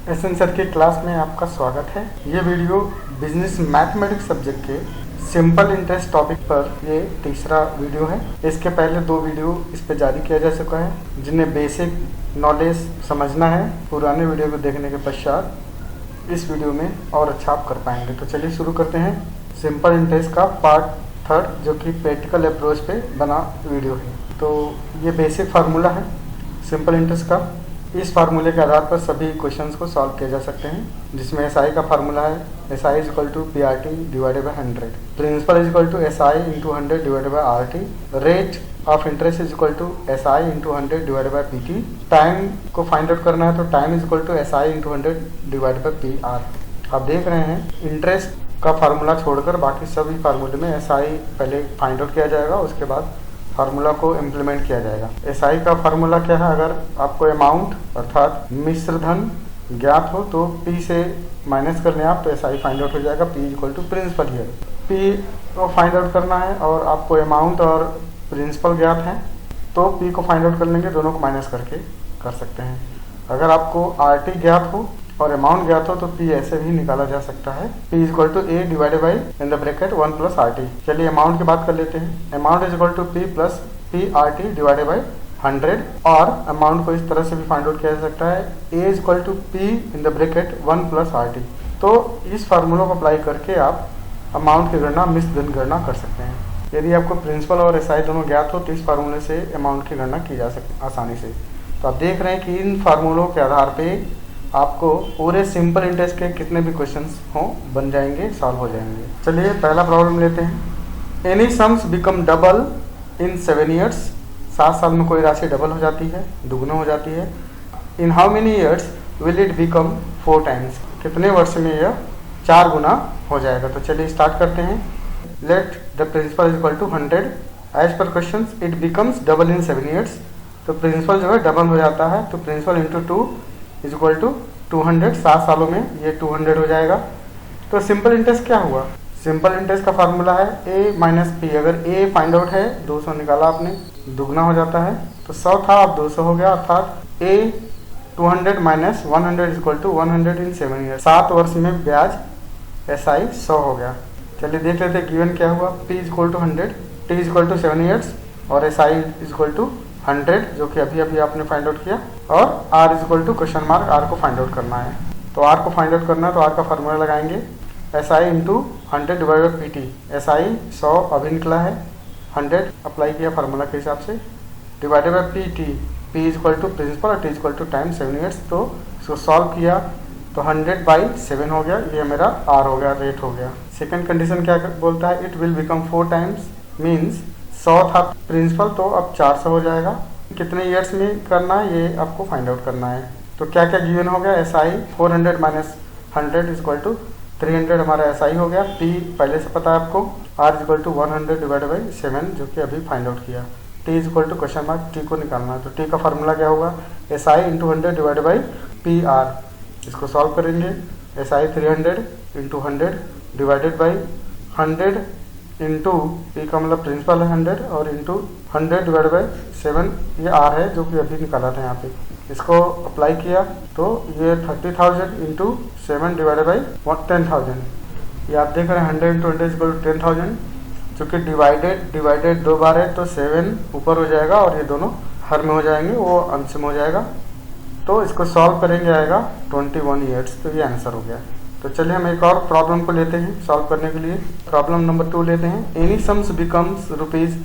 एसेंसर की क्लास में आपका स्वागत है। ये वीडियो बिजनेस मैथमेटिक्स सब्जेक्ट के सिंपल इंटरेस्ट टॉपिक पर ये तीसरा वीडियो है। इसके पहले 2 वीडियो इस पे जारी किया जा चुका है। जिन्हें बेसिक नॉलेज समझना है, पुराने वीडियो को देखने के पश्चात इस वीडियो में और अच्छा आप कर पाएंगे। तो चलिए शुरू करते हैं सिंपल इंटरेस्ट का पार्ट 3, जो कि प्रैक्टिकल अप्रोच पे बना वीडियो है। तो ये बेसिक फार्मूला है सिंपल इंटरेस्ट का। इस फार्मूले के आधार पर सभी क्वेश्चंस को सॉल्व किया जा सकते हैं, जिसमें एसआई का फार्मूला है SI is equal to PRT divided by 100, principal is equal to SI into 100 divided by RT, rate of interest is equal to SI into 100 divided by PT, time को find out करना है तो time is equal to SI into 100 divided by PR। आप देख रहे हैं interest का formula छोड़कर बाकी सभी फार्मूले में SI पहले फाइंड आउट किया जाएगा, उसके बाद फार्मूला को इम्प्लीमेंट किया जाएगा। SI का फार्मूला क्या है? अगर आपको अमाउंट अर्थात मिश्र धन ज्ञात हो तो P से माइनस कर लें आप, तो SI फाइंड आउट हो जाएगा। P इक्वल टू प्रिंसिपल है, P को फाइंड आउट करना है और आपको अमाउंट और प्रिंसिपल ज्ञात है तो P को फाइंड आउट कर लेंगे, दोनों को माइनस करके कर सकते हैं। अगर आपको RT ज्ञात हो और अमाउंट ज्ञात हो तो P ऐसे भी निकाला जा सकता है, P is equal to A divided by in the bracket 1 plus RT। चलिए अमाउंट की बात कर लेते हैं। Amount is equal to P plus PRT divided by 100, और अमाउंट को इस तरह से भी फाइंड आउट किया जा सकता है, A is equal to P in the bracket 1 plus RT। तो इस फार्मूला को अप्लाई करके आप अमाउंट की गणना, मिश्र धन गणना कर सकते हैं। यदि आपको प्रिंसिपल और SI दोनों ज्ञात हो तो इस फार्मूले से अमाउंट की गणना की जा सकती आसानी से। तो आप देख रहे हैं कि इन फार्मूलों के आधार पे आपको पूरे सिंपल इंटरेस्ट के कितने भी क्वेश्चंस हों बन जाएंगे, सॉल्व हो जाएंगे। चलिए पहला प्रॉब्लम लेते हैं। Any sums become double in 7 years, 7 साल में कोई राशि डबल हो जाती है, दुगना हो जाती है। In how many years will it become 4 times, कितने वर्ष में यह 4 गुना हो जाएगा। तो चलिए स्टार्ट करते हैं। Let the principal is equal to 100, as per question it becomes double in 7 years. तो प्रिंसिपल जो है डबल हो जाता है, तो principal into 2 is equal to 200, 7 सालों में ये 200 हो जाएगा। तो सिंपल इंटरेस्ट क्या हुआ? सिंपल इंटरेस्ट का फार्मूला है A माइनस P। अगर A फाइंड आउट है, 200 निकाला आपने, दुगना हो जाता है, तो 100 था अब 200 हो गया, अर्थात A 200 minus 100 is equal to 100 in 7 year. 7 वर्ष में ब्याज SI 100 हो गया। चलिए देख लेते हैं गिवन क्या हुआ। P is equal to 100, T is equal to 7 years और SI इज इक्वल टू 100, जो कि अभी अभी आपने फाइंड आउट किया, और R is equal to question mark, R को फाइंड आउट करना है। तो R को फाइंड आउट करना है तो R का फार्मूला लगाएंगे, SI into 100 divided by PT। SI 100 अभी निकला है, 100 अप्लाई किया फार्मूला के हिसाब से, divided by PT। P is equal to principal और T is equal to time 7 years. तो इसको सॉल्व किया तो 100 बाई 7 हो गया, ये मेरा R हो गया, रेट हो गया। सेकेंड कंडीशन क्या बोलता है? It will become 4 times, means 100 था प्रिंसिपल तो अब 400 हो जाएगा। कितने ईयर्स में करना है ये आपको फाइंड आउट करना है। तो क्या क्या गिवन हो गया? SI 400 minus 100 is equal to 300 हमारा SI हो गया। P पहले से पता है आपको, R is equal to 100 divided by 7, जो कि अभी फाइंड आउट किया। T is equal to question mark, T को निकालना है। तो T का फार्मूला क्या होगा? SI into 100 divided by PR। इसको सॉल्व करेंगे, SI 300 into 100 divided by 100 into P का मतलब प्रिंसिपल है 100 और इंटू 100 डिवाइड बाई 7, ये R है जो कि अभी निकाला था यहाँ पे। इसको अप्लाई किया तो ये 30,000 इंटू 7 डिवाइडेड बाई 10,000। ये आप देख रहे हैं 100 इंटू 100 इक्वल टू 10,000, चूँकि डिवाइडेड 2 बार है तो 7 ऊपर हो जाएगा और ये दोनों हर में हो जाएंगे, वो अंश में हो जाएगा। तो इसको सॉल्व करेंगे, आएगा 21 ईयर्स। तो ये आंसर हो गया। तो चलिए हम एक और प्रॉब्लम को लेते हैं सॉल्व करने के लिए। प्रॉब्लम नंबर 2 लेते हैं। Any sums becomes rupees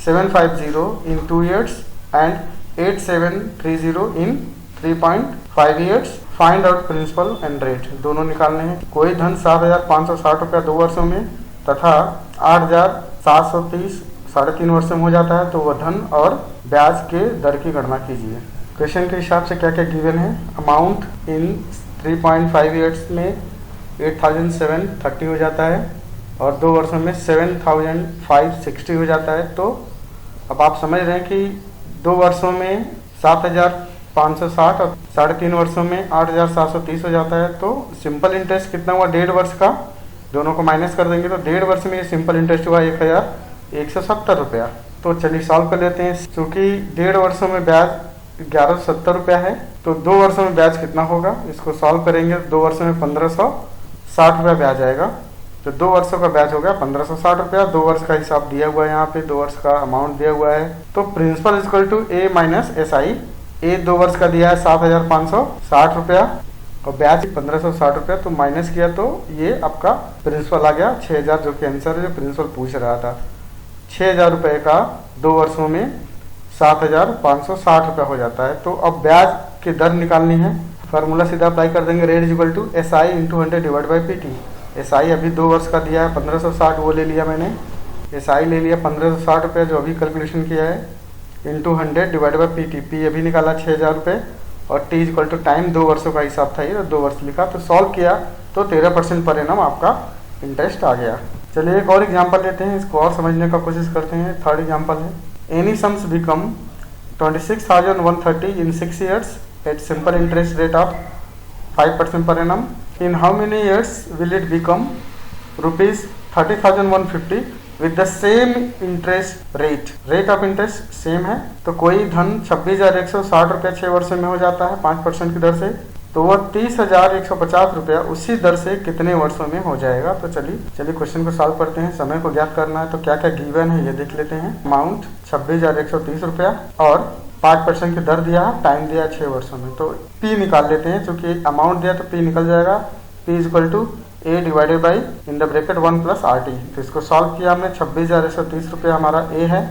750 in 2 years and 8730 in 3.5 years. Find out principal and rate, दोनों निकालने हैं। कोई धन 7,560 रुपया 2 वर्षों में तथा 8,730 3.5 वर्षों में हो जाता है, तो वह धन और ब्याज के दर की गणना कीजिए। क्वेश्चन के हिसाब से क्या क्या गिवन है? अमाउंट इन 3.5 ईयर्स में 8,730 हो जाता है और 2 वर्षों में 7,560 हो जाता है। तो अब आप समझ रहे हैं कि 2 वर्षों में 7,560 और 3.5 वर्षों में 8,730 हो जाता है। तो सिंपल इंटरेस्ट कितना हुआ? 1.5 वर्ष का, दोनों को माइनस कर देंगे तो 1.5 वर्ष में ये सिंपल इंटरेस्ट हुआ 1,170 रुपया। तो चलिए सॉल्व कर लेते हैं। क्योंकि 1.5 वर्षों में ब्याज 1170 है। तो 2 वर्षों में ब्याज कितना होगा, इसको सॉल्व करेंगे। 2 वर्षों में 1560 ब्याज आएगा। तो 2 वर्षों का ब्याज हो गया 1560 2 वर्ष का हिसाब दिया हुआ है, यहाँ पे 2 वर्ष का अमाउंट दिया हुआ है। तो principal equal to A minus S I. A 2 वर्ष का दिया है 7560 और ब्याज 1560 तो माइनस किया तो ये आपका प्रिंसिपल आ गया 6000, जो कि आंसर है जो प्रिंसिपल पूछ रहा था। 6000 रुपये का 2 वर्षों में 7560 हो जाता है। तो अब ब्याज की दर निकालनी है, फार्मूला सीधा अप्लाई कर देंगे। Rate is equal to S I into 100 divide by P T. S I अभी 2 वर्ष का दिया है 1560, वो ले लिया मैंने। एस आई ले लिया 1560 जो अभी कैलकुलेशन किया है, into 100 divide by P T. P अभी निकाला 6000 रुपये और T is equal to time, 2 वर्षों का हिसाब था ये, तो 2 वर्ष लिखा। तो सॉल्व किया तो 13% पर एनम आपका इंटरेस्ट आ गया। चलिए एक और एग्जाम्पल लेते हैं, इसको और समझने का कोशिश करते हैं। थर्ड एग्जाम्पल है, any sums become 26,130 in 6 years at simple interest rate of 5% per annum. In how many years will it become rupees 30,150 with the same interest rate? Rate of interest same है। तो कोई धन 26,160 रुपया 6 वर्षों में हो जाता है 5% की दर से, तो वह 30,150 रुपया उसी दर से कितने वर्षों में हो जाएगा। तो चलिए क्वेश्चन को सॉल्व करते हैं। समय को ज्ञात करना है तो क्या क्या गिवन है ये देख लेते हैं। अमाउंट 26,130 रुपया और 5% की दर दिया है, टाइम दिया 6 वर्षों में। तो P निकाल लेते हैं, क्योंकि अमाउंट दिया तो P निकल जाएगा। P is equal to A divided by in the bracket 1 plus R T. तो इसको सॉल्व किया हमने, 26,130 रुपया हमारा A है,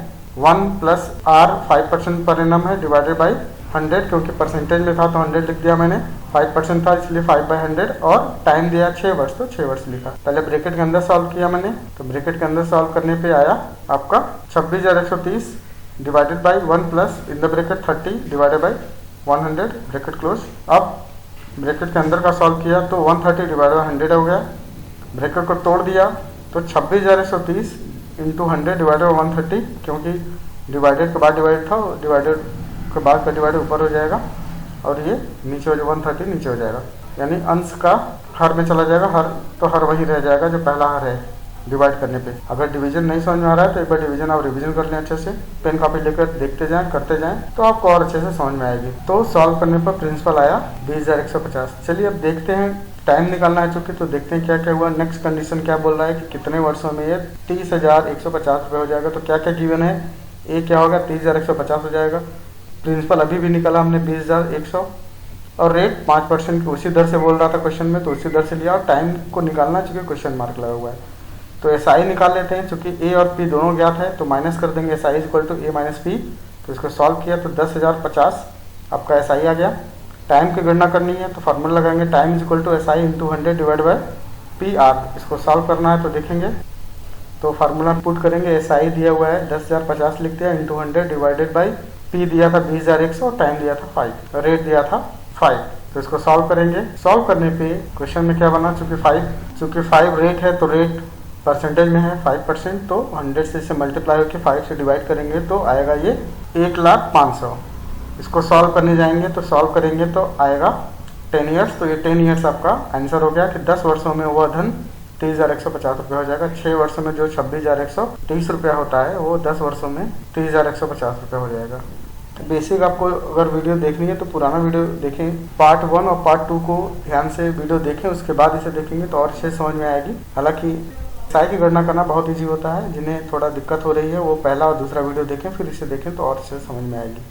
1 प्लस R 5% पर एनम है डिवाइडेड बाई 100, क्योंकि परसेंटेज में था तो 100 लिख दिया मैंने, 5% था इसलिए 5/100 और टाइम दिया 6 वर्ष तो 6 वर्ष लिखा। पहले ब्रैकेट के अंदर सॉल्व किया मैंने, तो ब्रैकेट के अंदर सॉल्व करने पे आया आपका 26,130 divided by 1 plus in the bracket 30 divided by 100 bracket close. अब ब्रैकेट के अंदर का सॉल्व किया तो 130 डिवाइडेड बाई 100 हो गया। ब्रैकेट को तोड़ दिया तो 26,130 इंटू 100 डिवाइडेड बाई 130, क्योंकि डिवाइडेड के बाद डिवाइड था, डिवाइडेड के बाद का डिवाइड ऊपर हो जाएगा और ये नीचे हो जाएगा, 130 नीचे हो जाएगा, यानी अंश का हर में चला जाएगा। हर तो हर वही रह जाएगा जो पहला हर है डिवाइड करने पे। अगर डिवीजन नहीं समझ में आ रहा है तो एक बार डिवीजन आप रिवीजन कर लें अच्छे से, पेन कॉपी लेकर देखते जाएं करते जाएं तो आपको और अच्छे से समझ में आएगी। तो सॉल्व करने पर प्रिंसिपल आया 20,150। चलिए अब देखते हैं, टाइम निकालना है चूंकि, तो देखते हैं क्या क्या हुआ। नेक्स्ट कंडीशन क्या बोल रहा है कि कितने वर्षों में ये 30,150 रुपये हो जाएगा। तो क्या क्या गिवन है, ए क्या होगा 30,150 हो जाएगा। प्रिंसिपल अभी भी निकाला हमने 20,100 और रेट 5% की उसी दर से बोल रहा था क्वेश्चन में, तो उसी दर से लिया। और टाइम को निकालना चूंकि क्वेश्चन मार्क लगा हुआ है, तो एस आई निकाल लेते हैं। चूंकि ए और पी दोनों ज्ञात है तो माइनस कर देंगे, S I equal to A minus P. तो इसको सॉल्व किया तो 10,050 आपका एस आई आ गया। टाइम की गणना करनी है तो फार्मूला लगाएंगे, time is equal to S I into 100 divide by P R. इसको सॉल्व करना है तो देखेंगे, तो फार्मूला पुट करेंगे। एस आई दिया हुआ है 10,050 लिख दिया इंटू 100 डिवाइडेड बाई पी दिया था 20,100 और टाइम दिया था 5, रेट दिया था 5। तो इसको सॉल्व करेंगे। सॉल्व करने पे क्वेश्चन में क्या बना, चूंकि 5 रेट है तो रेट परसेंटेज में है 5%, तो 100 से इसे मल्टीप्लाई होकर 5 से डिवाइड करेंगे तो आएगा ये 1,05,000। इसको सॉल्व करने जाएंगे तो सॉल्व करेंगे तो आएगा 10 ईयर्स। तो ये 10 ईयर्स आपका आंसर हो गया कि 10 वर्षों में वह धन 30,150 रुपये हो जाएगा। 6 वर्षों में जो 26,130 रुपया होता है वो 10 वर्षों में 30,150 रुपये हो जाएगा। बेसिक आपको अगर वीडियो देखनी है तो पुराना वीडियो देखें, पार्ट 1 और पार्ट 2 को ध्यान से वीडियो देखें, उसके बाद इसे देखेंगे तो और अच्छे समझ में आएगी। हालांकि साई की गणना करना बहुत इजी होता है, जिन्हें थोड़ा दिक्कत हो रही है वो पहला और दूसरा वीडियो देखें, फिर इसे देखें तो और अच्छे समझ में आएगी।